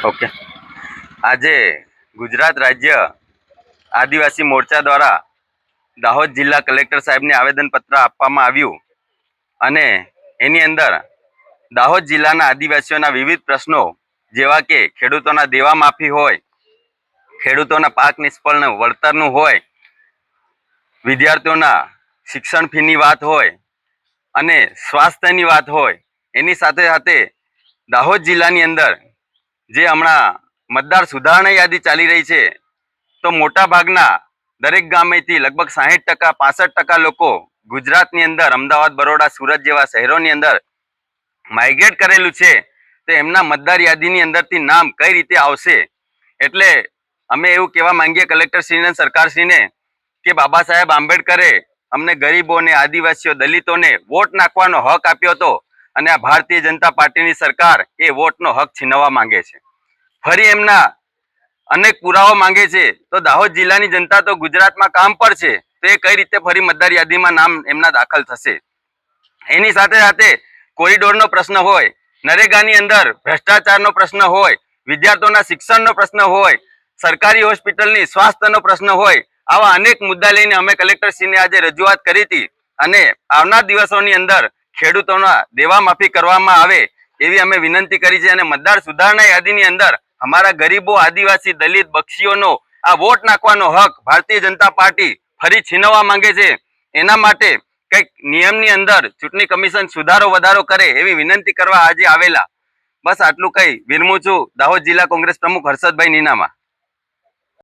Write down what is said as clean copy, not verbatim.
Okay. આજે ગુજરાત રાજ્ય આદિવાસી મોરચા દ્વારા દાહોદ જિલ્લા કલેક્ટર સાહેબને આવેદનપત્ર આપવામાં આવ્યું અને એની અંદર દાહોદ જિલ્લાના આદિવાસીઓના વિવિધ પ્રશ્નો જેવા કે ખેડૂતોના દેવા માફી હોય, ખેડૂતોના પાક નિષ્ફળનું વળતરનું હોય, વિદ્યાર્થીઓના શિક્ષણ ફીની વાત હોય અને સ્વાસ્થ્યની વાત હોય, એની સાથે સાથે દાહોદ જિલ્લાની અંદર જે હમણાં મતદાર સુધારણા યાદી ચાલી રહી છે તો મોટા ભાગના દરેક ગામેથી લગભગ 60% 65% લોકો ગુજરાતની અંદર અમદાવાદ, બરોડા, સુરત જેવા શહેરોની અંદર માઇગ્રેટ કરેલું છે. તો એમના મતદાર યાદીની અંદરથી નામ કઈ રીતે આવશે? એટલે અમે એવું કહેવા માંગીએ કલેક્ટરશ્રીને, સરકારશ્રીને કે બાબા સાહેબ આંબેડકરે અમને ગરીબોને, આદિવાસીઓ, દલિતોને વોટ નાખવાનો હક આપ્યો હતો અને આ ભારતીય જનતા પાર્ટીની સરકાર એ વોટનો હક છીનવવા માંગે છે. ફરી એમના અનેક પુરાવા માંગે છે. તો દાહોદ જિલ્લાની જનતા તો ગુજરાતમાં કામ પર છે, તો એ કઈ રીતે ફરી મતદાર યાદીમાં નામ એમના દાખલ થશે? એની સાથે સાથે કોરિડોરનો પ્રશ્ન હોય, નરેગાની અંદર ભ્રષ્ટાચારનો પ્રશ્ન હોય, વિદ્યાર્થીઓના શિક્ષણનો પ્રશ્ન હોય, સરકારી હોસ્પિટલની સ્વાસ્થ્યનો પ્રશ્ન હોય, આવા અનેક મુદ્દા લઈને અમે કલેક્ટરશ્રીને આજે રજૂઆત કરી હતી અને આવનાર દિવસોની અંદર ખેડૂતોના દેવા માફી કરવામાં આવે એવી અમે વિનંતી કરી છે. અને મતદાર સુધારણા યાદીની અંદર અમારા ગરીબો, આદિવાસી, દલિત, બક્ષીઓનો આ વોટ નાખવાનો હક ભારતીય જનતા પાર્ટી ફરી છીનવવા માંગે છે. એના માટે કંઈક નિયમની અંદર ચૂંટણી કમિશન સુધારો વધારો કરે એવી વિનંતી કરવા આજે આવેલા. બસ આટલું કહી વિરમું છું. દાહોદ જિલ્લા કોંગ્રેસ પ્રમુખ હર્ષદભાઈ નીનામા.